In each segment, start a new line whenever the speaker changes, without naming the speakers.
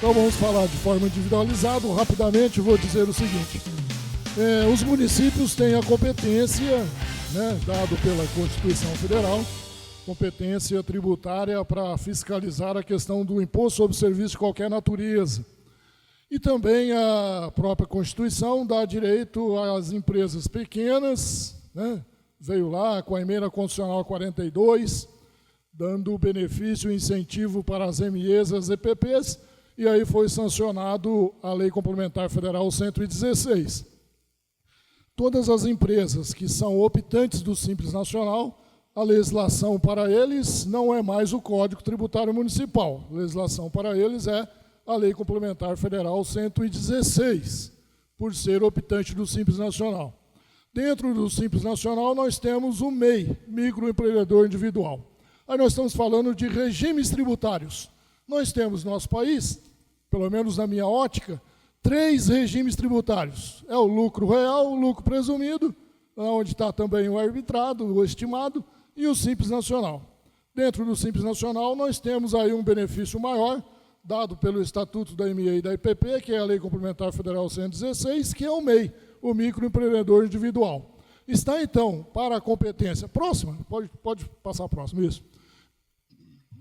Então vamos falar de forma individualizada. Rapidamente vou dizer o seguinte. Os municípios têm a competência, né, dado pela Constituição Federal, competência tributária para fiscalizar a questão do imposto sobre serviço de qualquer natureza. E também a própria Constituição dá direito às empresas pequenas, né, veio lá com a emenda constitucional 42, dando benefício e incentivo para as MEs e as EPPs, e aí foi sancionado a Lei Complementar Federal 116. Todas as empresas que são optantes do Simples Nacional, a legislação para eles não é mais o Código Tributário Municipal. A legislação para eles é a Lei Complementar Federal 116, por ser optante do Simples Nacional. Dentro do Simples Nacional, nós temos o MEI, Microempreendedor Individual. Aí nós estamos falando de regimes tributários. Nós temos no nosso país, pelo menos na minha ótica, 3 regimes tributários. É o lucro real, o lucro presumido, onde está também o arbitrado, o estimado, e o Simples Nacional. Dentro do Simples Nacional, nós temos aí um benefício maior, dado pelo Estatuto da ME e da IPP, que é a Lei Complementar Federal 116, que é o MEI, o Microempreendedor Individual. Está, então, para a competência... Próxima? Pode passar a próxima, isso.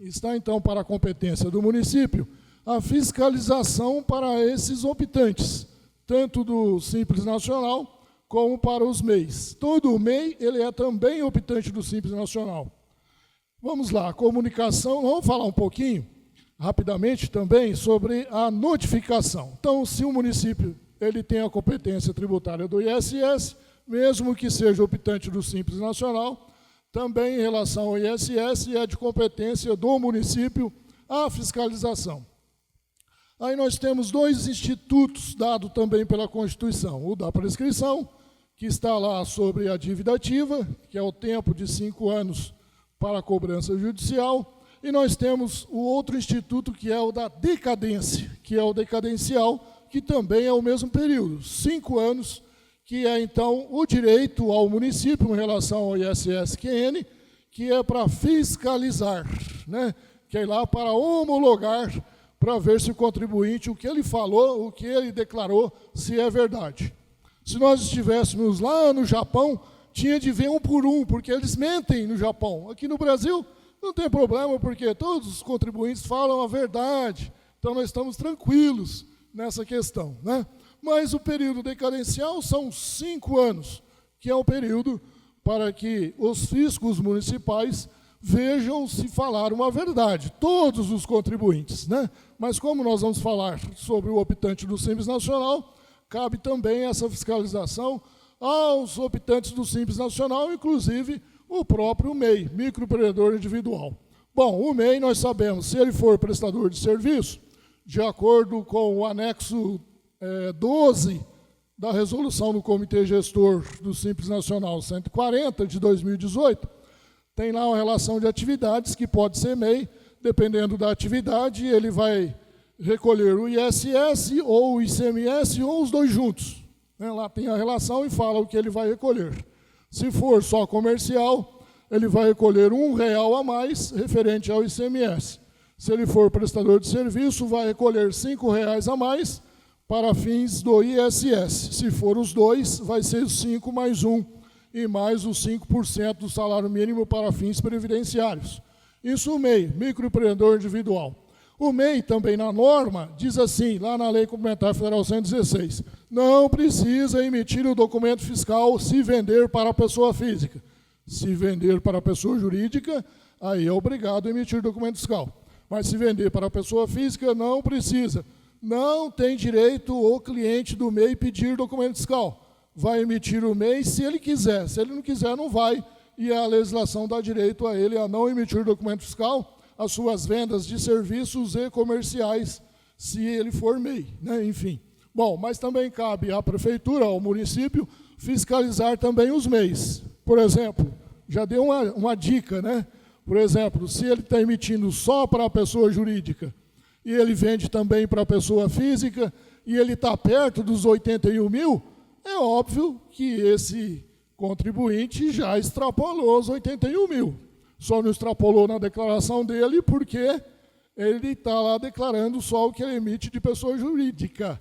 Está, então, para a competência do município a fiscalização para esses optantes, tanto do Simples Nacional como para os MEIs. Todo o MEI ele é também optante do Simples Nacional. Vamos lá, comunicação, vamos falar um pouquinho, rapidamente também, sobre a notificação. Então, se o município ele tem a competência tributária do ISS, mesmo que seja optante do Simples Nacional, também em relação ao ISS é de competência do município a fiscalização. Aí nós temos 2 institutos dados também pela Constituição, o da prescrição, que está lá sobre a dívida ativa, que é o tempo de 5 anos para a cobrança judicial, e nós temos o outro instituto, que é o da decadência, que é o decadencial, que também é o mesmo período, 5 anos, que é, então, o direito ao município em relação ao ISS-QN, que é para fiscalizar, né? Que é ir lá para homologar, para ver se o contribuinte, o que ele falou, o que ele declarou, se é verdade. Se nós estivéssemos lá no Japão, tinha de ver um por um, porque eles mentem no Japão. Aqui no Brasil, não tem problema, porque todos os contribuintes falam a verdade. Então, nós estamos tranquilos nessa questão, né? Mas o período decadencial são 5 anos, que é o período para que os fiscos municipais vejam se falaram a verdade, todos os contribuintes, né? Mas como nós vamos falar sobre o optante do Simples Nacional, cabe também essa fiscalização aos optantes do Simples Nacional, inclusive o próprio MEI, Microempreendedor Individual. Bom, o MEI nós sabemos, se ele for prestador de serviço, de acordo com o anexo 12 da resolução do Comitê Gestor do Simples Nacional 140 de 2018, tem lá uma relação de atividades que pode ser MEI, dependendo da atividade, ele vai recolher o ISS ou o ICMS ou os dois juntos. Lá tem a relação e fala o que ele vai recolher. Se for só comercial, ele vai recolher R$1 a mais referente ao ICMS. Se ele for prestador de serviço, vai recolher R$5 a mais para fins do ISS. Se for os dois, vai ser os 5 mais 1 e mais os 5% do salário mínimo para fins previdenciários. Isso o MEI, Microempreendedor Individual. O MEI também na norma diz assim, lá na Lei Complementar Federal 116, não precisa emitir o documento fiscal se vender para a pessoa física. Se vender para a pessoa jurídica, aí é obrigado a emitir documento fiscal. Mas se vender para a pessoa física, não precisa. Não tem direito o cliente do MEI pedir documento fiscal. Vai emitir o MEI se ele quiser. Se ele não quiser, não vai. E a legislação dá direito a ele a não emitir documento fiscal as suas vendas de serviços e comerciais, se ele for MEI, né? Enfim. Bom, mas também cabe à prefeitura, ao município, fiscalizar também os MEIs. Por exemplo, já deu uma dica, né? Por exemplo, se ele está emitindo só para a pessoa jurídica e ele vende também para a pessoa física e ele está perto dos 81 mil, é óbvio que esse contribuinte já extrapolou os 81 mil. Só não extrapolou na declaração dele porque ele está lá declarando só o que ele emite de pessoa jurídica.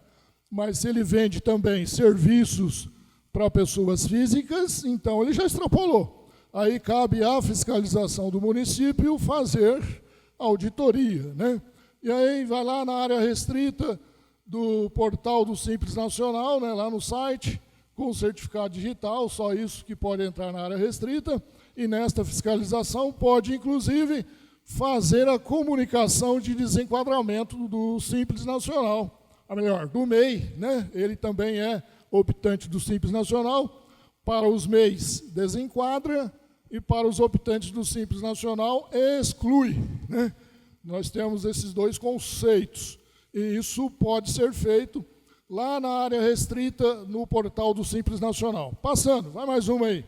Mas se ele vende também serviços para pessoas físicas, então ele já extrapolou. Aí cabe à fiscalização do município fazer auditoria, né? E aí vai lá na área restrita do portal do Simples Nacional, né, lá no site, com o certificado digital, só isso que pode entrar na área restrita, e nesta fiscalização pode, inclusive, fazer a comunicação de desenquadramento do Simples Nacional, ou melhor, do MEI, né? Ele também é optante do Simples Nacional. Para os MEIs desenquadra e para os optantes do Simples Nacional exclui, né? Nós temos esses dois conceitos e isso pode ser feito lá na área restrita no portal do Simples Nacional. Passando, vai mais uma aí.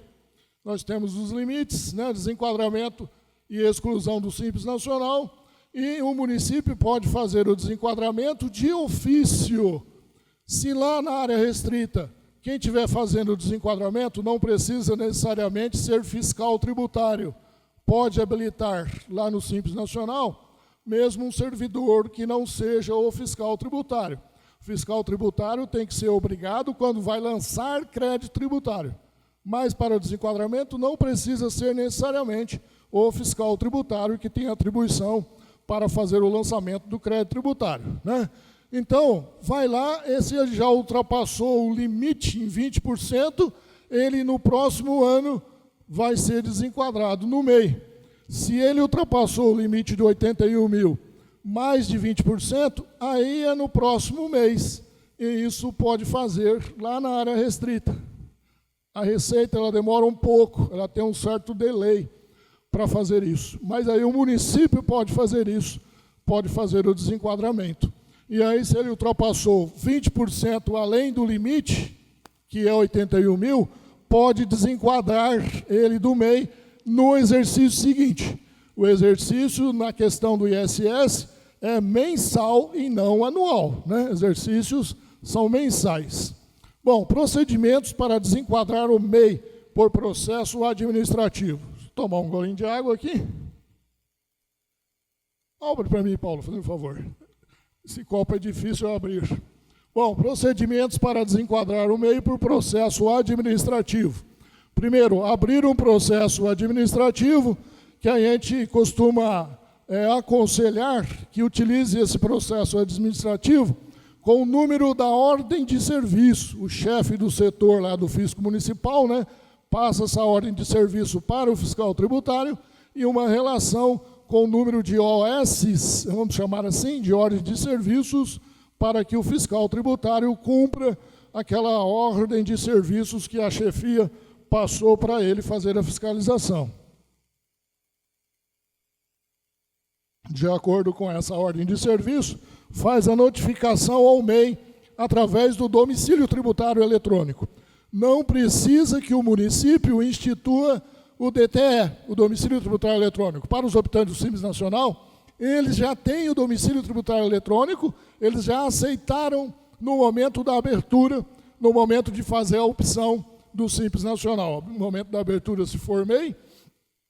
Nós temos os limites, né? Desenquadramento e exclusão do Simples Nacional, e o município pode fazer o desenquadramento de ofício. Se lá na área restrita, quem estiver fazendo o desenquadramento não precisa necessariamente ser fiscal tributário. Pode habilitar lá no Simples Nacional, mesmo um servidor que não seja o fiscal tributário. O fiscal tributário tem que ser obrigado quando vai lançar crédito tributário. Mas para o desenquadramento não precisa ser necessariamente o fiscal tributário que tem atribuição para fazer o lançamento do crédito tributário, né? Então, vai lá, esse já ultrapassou o limite em 20%, ele no próximo ano vai ser desenquadrado no MEI. Se ele ultrapassou o limite de 81 mil, mais de 20%, aí é no próximo mês. E isso pode fazer lá na área restrita. A Receita ela demora um pouco, ela tem um certo delay para fazer isso. Mas aí o município pode fazer isso, pode fazer o desenquadramento. E aí, se ele ultrapassou 20% além do limite, que é 81 mil, pode desenquadrar ele do MEI no exercício seguinte. O exercício, na questão do ISS, é mensal e não anual, né? Exercícios são mensais. Bom, procedimentos para desenquadrar o MEI por processo administrativo. Vou tomar um golinho de água aqui. Abre para mim, Paulo, fazendo um favor. Esse copo é difícil de abrir. Bom, procedimentos para desenquadrar o MEI por processo administrativo. Primeiro, abrir um processo administrativo, que a gente costuma aconselhar que utilize esse processo administrativo com o número da ordem de serviço. O chefe do setor lá do fisco municipal, né, passa essa ordem de serviço para o fiscal tributário e uma relação com o número de OS, vamos chamar assim, de ordens de serviços, para que o fiscal tributário cumpra aquela ordem de serviços que a chefia passou para ele fazer a fiscalização. De acordo com essa ordem de serviço, faz a notificação ao MEI através do domicílio tributário eletrônico. Não precisa que o município institua o DTE, o domicílio tributário eletrônico. Para os optantes do Simples Nacional, eles já têm o domicílio tributário eletrônico, eles já aceitaram no momento da abertura, no momento de fazer a opção do Simples Nacional. No momento da abertura, se for MEI,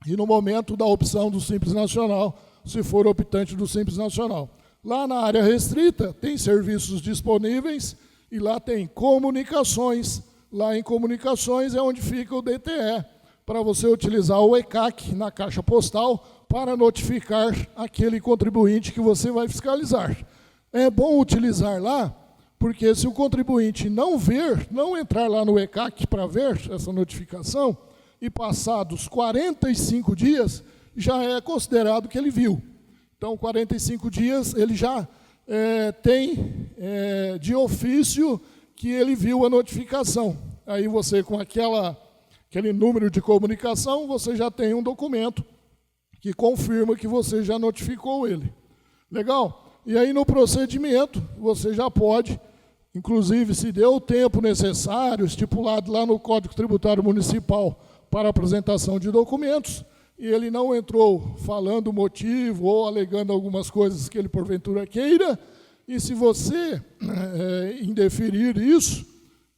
e no momento da opção do Simples Nacional, se for optante do Simples Nacional. Lá na área restrita, tem serviços disponíveis e lá tem comunicações. Lá em comunicações é onde fica o DTE, para você utilizar o ECAC na caixa postal para notificar aquele contribuinte que você vai fiscalizar. É bom utilizar lá, porque se o contribuinte não ver, não entrar lá no ECAC para ver essa notificação, e passados 45 dias, já é considerado que ele viu. Então, 45 dias, ele já tem de ofício que ele viu a notificação. Aí você, com aquele número de comunicação, você já tem um documento que confirma que você já notificou ele. Legal? E aí, no procedimento, você já pode, inclusive, se deu o tempo necessário, estipulado lá no Código Tributário Municipal para apresentação de documentos, e ele não entrou falando o motivo ou alegando algumas coisas que ele porventura queira, e se você indeferir isso,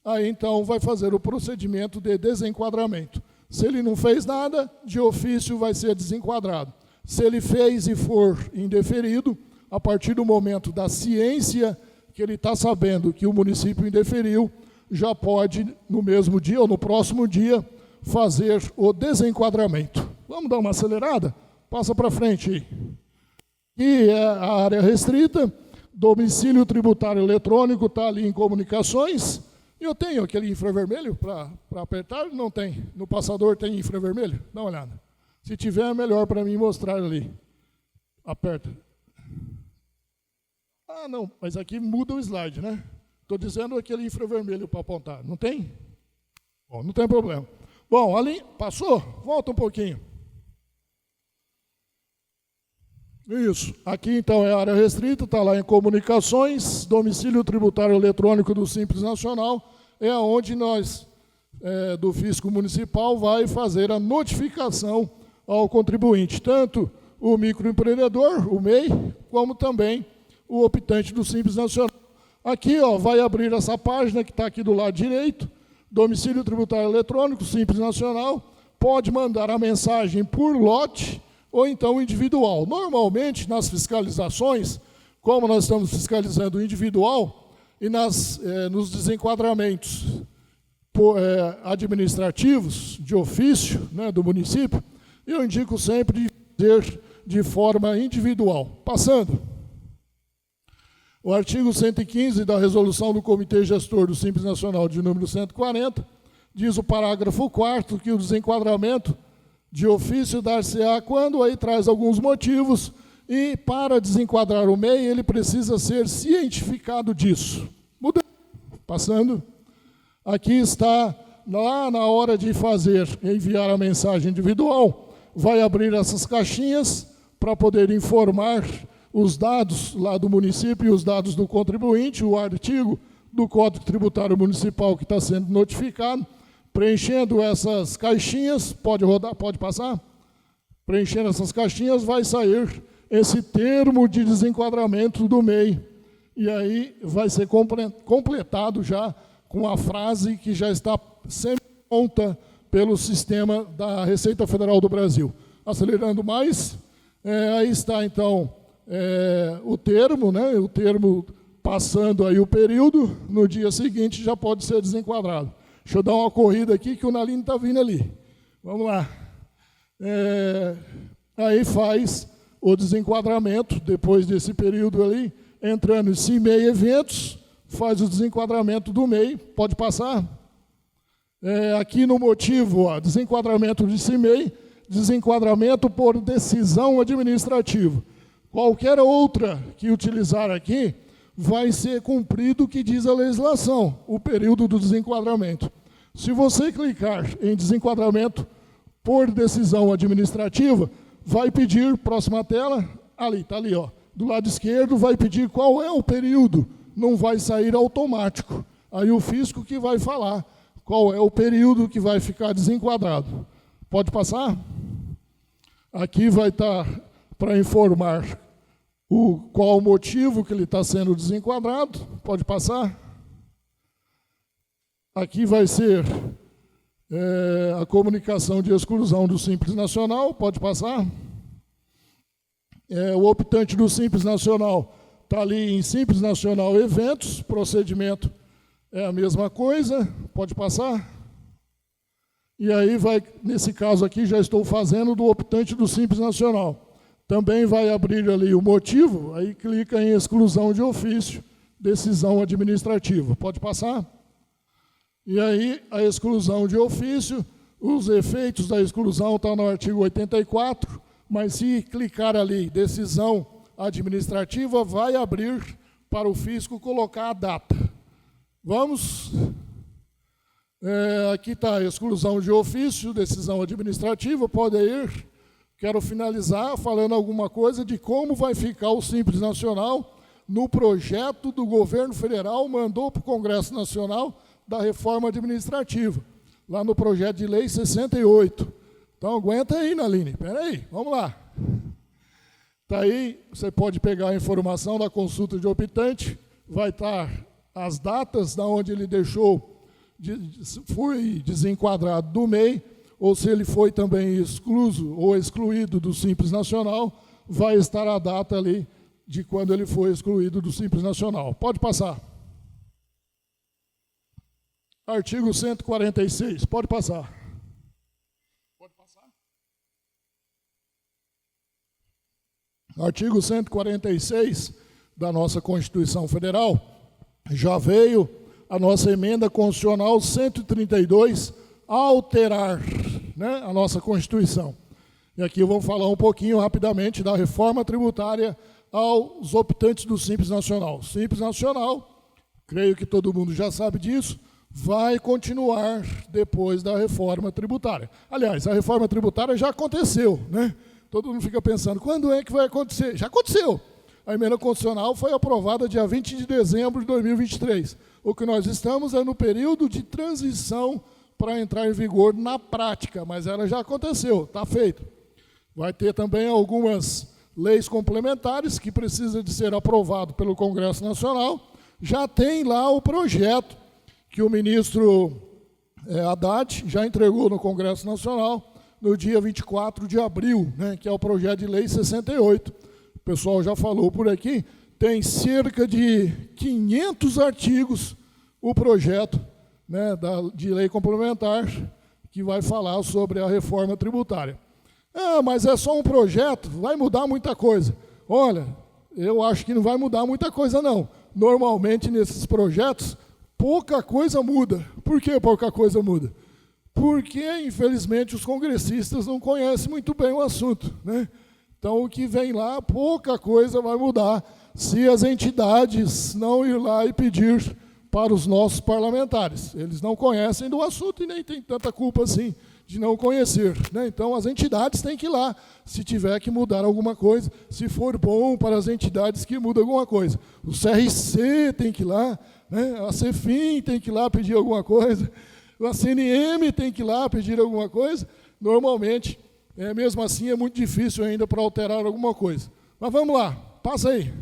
aí então vai fazer o procedimento de desenquadramento. Se ele não fez nada, de ofício vai ser desenquadrado. Se ele fez e for indeferido, a partir do momento da ciência que ele está sabendo que o município indeferiu, já pode, no mesmo dia ou no próximo dia, fazer o desenquadramento. Vamos dar uma acelerada? Passa para frente aí. E é a área restrita, domicílio tributário eletrônico, está ali em comunicações. Eu tenho aquele infravermelho para apertar? Não tem. No passador tem infravermelho? Dá uma olhada. Se tiver, é melhor para mim mostrar ali. Aperta. Ah, não, mas aqui muda o slide, né? Estou dizendo aquele infravermelho para apontar. Não tem? Bom, não tem problema. Bom, ali, passou? Volta um pouquinho. Isso. Aqui, então, é a área restrita, está lá em comunicações, domicílio tributário eletrônico do Simples Nacional, é onde nós, do Fisco Municipal, vai fazer a notificação ao contribuinte, tanto o microempreendedor, o MEI, como também o optante do Simples Nacional. Aqui, ó, vai abrir essa página que está aqui do lado direito, domicílio tributário eletrônico, Simples Nacional, pode mandar a mensagem por lote ou então individual. Normalmente, nas fiscalizações, como nós estamos fiscalizando o individual, e nos desenquadramentos administrativos, de ofício, né, do município, eu indico sempre de fazer de forma individual. Passando. O artigo 115 da resolução do Comitê Gestor do Simples Nacional de número 140, diz o parágrafo 4º que o desenquadramento de ofício dar-se-á quando aí traz alguns motivos e para desenquadrar o MEI ele precisa ser cientificado disso. Muda. Passando. Aqui está, lá na hora de enviar a mensagem individual, vai abrir essas caixinhas para poder informar os dados lá do município e os dados do contribuinte, o artigo do Código Tributário Municipal que está sendo notificado. Preenchendo essas caixinhas, pode rodar, pode passar? Preenchendo essas caixinhas, vai sair esse termo de desenquadramento do MEI. E aí vai ser completado já com a frase que já está sempre pronta pelo sistema da Receita Federal do Brasil. Acelerando mais, aí está então o termo, né? O termo passando aí o período, no dia seguinte já pode ser desenquadrado. Deixa eu dar uma corrida aqui que o Nalini está vindo ali. Vamos lá. Aí faz o desenquadramento, depois desse período ali, entrando em CIMEI Eventos, faz o desenquadramento do MEI. Pode passar? Aqui no motivo, ó, desenquadramento de CIMEI, desenquadramento por decisão administrativa. Qualquer outra que utilizar aqui, vai ser cumprido o que diz a legislação, o período do desenquadramento. Se você clicar em desenquadramento por decisão administrativa, vai pedir, próxima tela, ali, está ali, ó, do lado esquerdo, vai pedir qual é o período, não vai sair automático. Aí o fisco que vai falar qual é o período que vai ficar desenquadrado. Pode passar? Aqui vai estar para informar qual o motivo que ele está sendo desenquadrado. Pode passar? Aqui vai ser a comunicação de exclusão do Simples Nacional. Pode passar? O optante do Simples Nacional está ali em Simples Nacional Eventos, procedimento é a mesma coisa. Pode passar? E aí vai, nesse caso aqui, já estou fazendo do optante do Simples Nacional. Também vai abrir ali o motivo, aí clica em exclusão de ofício, decisão administrativa. Pode passar? E aí a exclusão de ofício, os efeitos da exclusão estão no artigo 84, mas se clicar ali, decisão administrativa, vai abrir para o fisco colocar a data. Vamos? Aqui está a exclusão de ofício, decisão administrativa, pode ir. Quero finalizar falando alguma coisa de como vai ficar o Simples Nacional no projeto do governo federal, mandou para o Congresso Nacional da Reforma Administrativa, lá no projeto de lei 68. Então, aguenta aí, Naline, espera aí, vamos lá. Está aí, você pode pegar a informação da consulta de optante, vai estar as datas da onde ele foi desenquadrado do MEI, ou se ele foi também excluído do Simples Nacional, vai estar a data ali de quando ele foi excluído do Simples Nacional. Pode passar. Artigo 146, pode passar. Pode passar. Artigo 146 da nossa Constituição Federal, já veio a nossa emenda constitucional 132 alterar, né, a nossa Constituição. E aqui eu vou falar um pouquinho rapidamente da reforma tributária aos optantes do Simples Nacional. Simples Nacional, creio que todo mundo já sabe disso, vai continuar depois da reforma tributária. Aliás, a reforma tributária já aconteceu, né? Todo mundo fica pensando, quando é que vai acontecer? Já aconteceu. A emenda constitucional foi aprovada dia 20 de dezembro de 2023. O que nós estamos é no período de transição para entrar em vigor na prática, mas ela já aconteceu, está feito. Vai ter também algumas leis complementares que precisam de ser aprovado pelo Congresso Nacional. Já tem lá o projeto que o ministro Haddad já entregou no Congresso Nacional no dia 24 de abril, né, que é o projeto de lei 68. O pessoal já falou por aqui, tem cerca de 500 artigos o projeto, né, de lei complementar que vai falar sobre a reforma tributária. Ah, mas é só um projeto, vai mudar muita coisa. Olha, eu acho que não vai mudar muita coisa, não. Normalmente, nesses projetos, pouca coisa muda. Por que pouca coisa muda? Porque, infelizmente, os congressistas não conhecem muito bem o assunto, né? Então, o que vem lá, pouca coisa vai mudar se as entidades não ir lá e pedir para os nossos parlamentares. Eles não conhecem do assunto e nem tem tanta culpa assim de não conhecer, né? Então, as entidades têm que ir lá, se tiver que mudar alguma coisa, se for bom para as entidades que mudam alguma coisa. O CRC tem que ir lá, né? A CEFIM tem que ir lá pedir alguma coisa, a CNM tem que ir lá pedir alguma coisa. Normalmente, mesmo assim, é muito difícil ainda para alterar alguma coisa. Mas vamos lá, passa aí.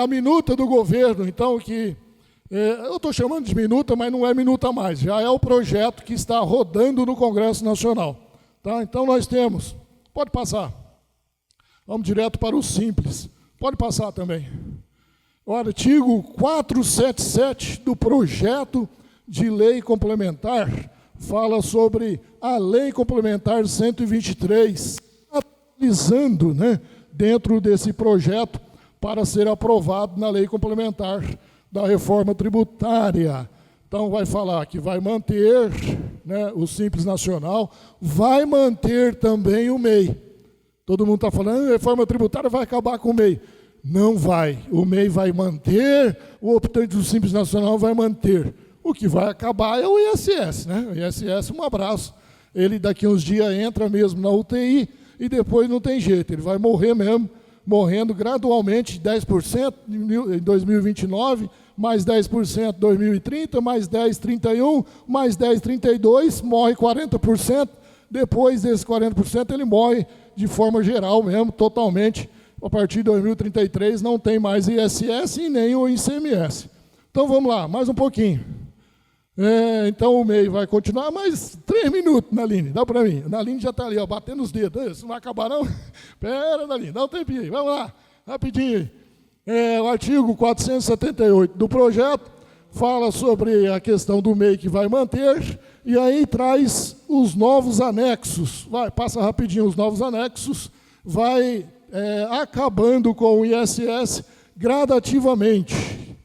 A minuta do governo, então, que eu estou chamando de minuta, mas não é minuta mais, já é o projeto que está rodando no Congresso Nacional. Tá? Então, nós temos, pode passar, vamos direto para o simples, pode passar também. O artigo 477 do projeto de lei complementar fala sobre a lei complementar 123, atualizando, né, dentro desse projeto para ser aprovado na lei complementar da reforma tributária. Então, vai falar que vai manter, né, o Simples Nacional, vai manter também o MEI. Todo mundo está falando, a reforma tributária vai acabar com o MEI. Não vai. O MEI vai manter, o optante do Simples Nacional vai manter. O que vai acabar é o ISS, né? O ISS, um abraço. Ele daqui uns dias entra mesmo na UTI e depois não tem jeito, ele vai morrer mesmo, morrendo gradualmente 10% em 2029, mais 10% em 2030, mais 10% em 31, mais 10% em 32, morre 40%. Depois desses 40%, ele morre de forma geral mesmo, totalmente. A partir de 2033 não tem mais ISS e nem o ICMS. Então vamos lá, mais um pouquinho. Então o MEI vai continuar mais 3 minutos, Naline, dá para mim. Naline já está ali, ó, batendo os dedos. Isso não vai acabar não? Espera, Naline, dá um tempinho aí, vamos lá, rapidinho. O artigo 478 do projeto fala sobre a questão do MEI que vai manter, e aí traz os novos anexos. Vai, passa rapidinho os novos anexos, vai acabando com o ISS gradativamente,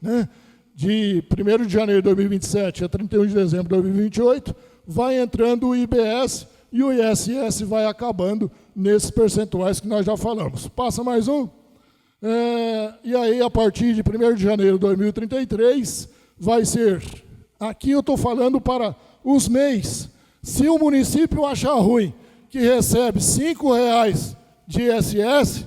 né? De 1º de janeiro de 2027 a 31 de dezembro de 2028, vai entrando o IBS e o ISS vai acabando nesses percentuais que nós já falamos. Passa mais um. E aí, a partir de 1º de janeiro de 2033, vai ser, aqui eu estou falando para os MEIs, se o município achar ruim que recebe R$ 5,00 de ISS,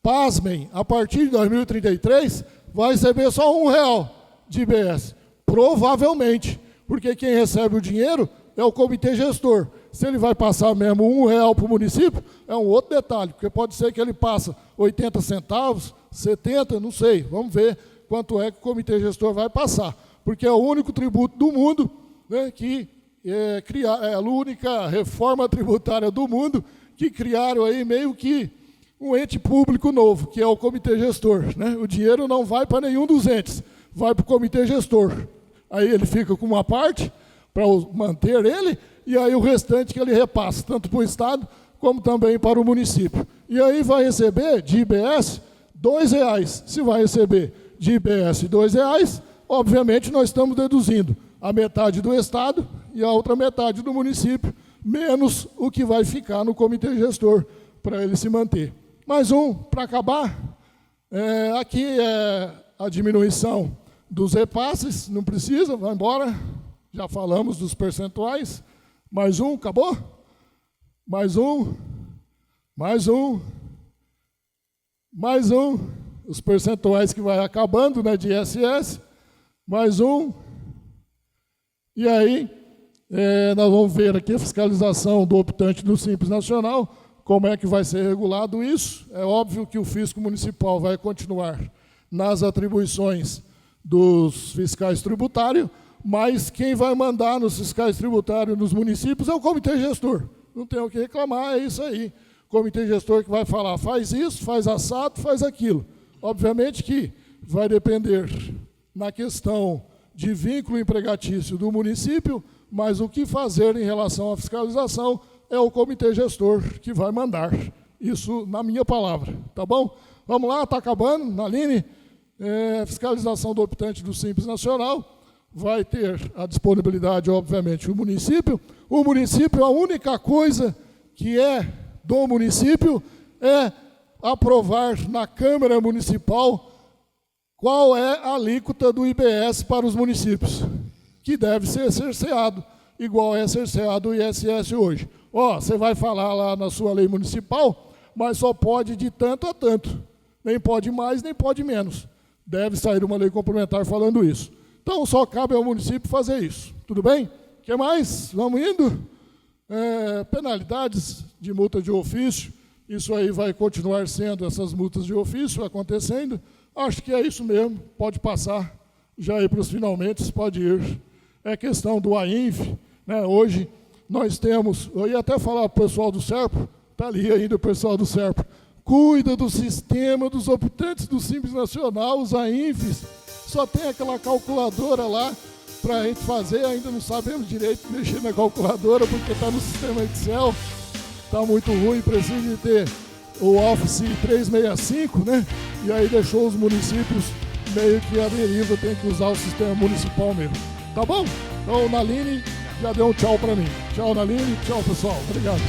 pasmem, a partir de 2033, vai receber só R$ 1,00 de IBS, provavelmente, porque quem recebe o dinheiro é o comitê gestor. Se ele vai passar mesmo R$ 1,00 para o município, é um outro detalhe, porque pode ser que ele passa 80 centavos, 70, não sei, vamos ver quanto é que o comitê gestor vai passar, porque é o único tributo do mundo, né, que é a única reforma tributária do mundo que criaram aí meio que um ente público novo, que é o comitê gestor, né? O dinheiro não vai para nenhum dos entes, vai para o comitê gestor. Aí ele fica com uma parte para manter ele, e aí o restante que ele repassa, tanto para o Estado como também para o município. E aí vai receber de IBS R$ 2. Se vai receber de IBS R$ 2, obviamente nós estamos deduzindo a metade do Estado e a outra metade do município, menos o que vai ficar no comitê gestor para ele se manter. Mais um, para acabar, aqui é a diminuição dos repasses, não precisa, vai embora, já falamos dos percentuais. Mais um, acabou? Mais um, os percentuais que vai acabando, né, de ISS, mais um, e aí nós vamos ver aqui a fiscalização do optante do Simples Nacional, como é que vai ser regulado isso. É óbvio que o fisco municipal vai continuar nas atribuições dos fiscais tributários, mas quem vai mandar nos fiscais tributários nos municípios é o comitê gestor. Não tem o que reclamar, é isso aí. O comitê gestor que vai falar, faz isso, faz assado, faz aquilo. Obviamente que vai depender na questão de vínculo empregatício do município, mas o que fazer em relação à fiscalização é o comitê gestor que vai mandar. Isso na minha palavra, tá bom? Vamos lá, está acabando, Naline. Fiscalização do optante do Simples Nacional. Vai ter a disponibilidade, obviamente, o município. O município, a única coisa que é do município é aprovar na Câmara Municipal qual é a alíquota do IBS para os municípios, que deve ser cerceado, igual é cerceado o ISS hoje. Você vai falar lá na sua lei municipal, mas só pode de tanto a tanto. Nem pode mais, nem pode menos. Deve sair uma lei complementar falando isso. Então, só cabe ao município fazer isso. Tudo bem? O que mais? Vamos indo? Penalidades de multa de ofício. Isso aí vai continuar sendo essas multas de ofício acontecendo. Acho que é isso mesmo. Pode passar. Já ir para os finalmente, pode ir. É questão do AINF. Né? Hoje, nós temos... Eu ia até falar para o pessoal do SERPRO. Está ali ainda o pessoal do SERPRO. Cuida do sistema dos optantes do Simples Nacional, os AINFs. Só tem aquela calculadora lá para a gente fazer, ainda não sabemos direito mexer na calculadora, porque está no sistema Excel, está muito ruim, precisa de ter o Office 365, né? E aí deixou os municípios meio que à deriva, tem que usar o sistema municipal mesmo. Tá bom? Então, Naline já deu um tchau para mim. Tchau, Naline, tchau, pessoal. Obrigado.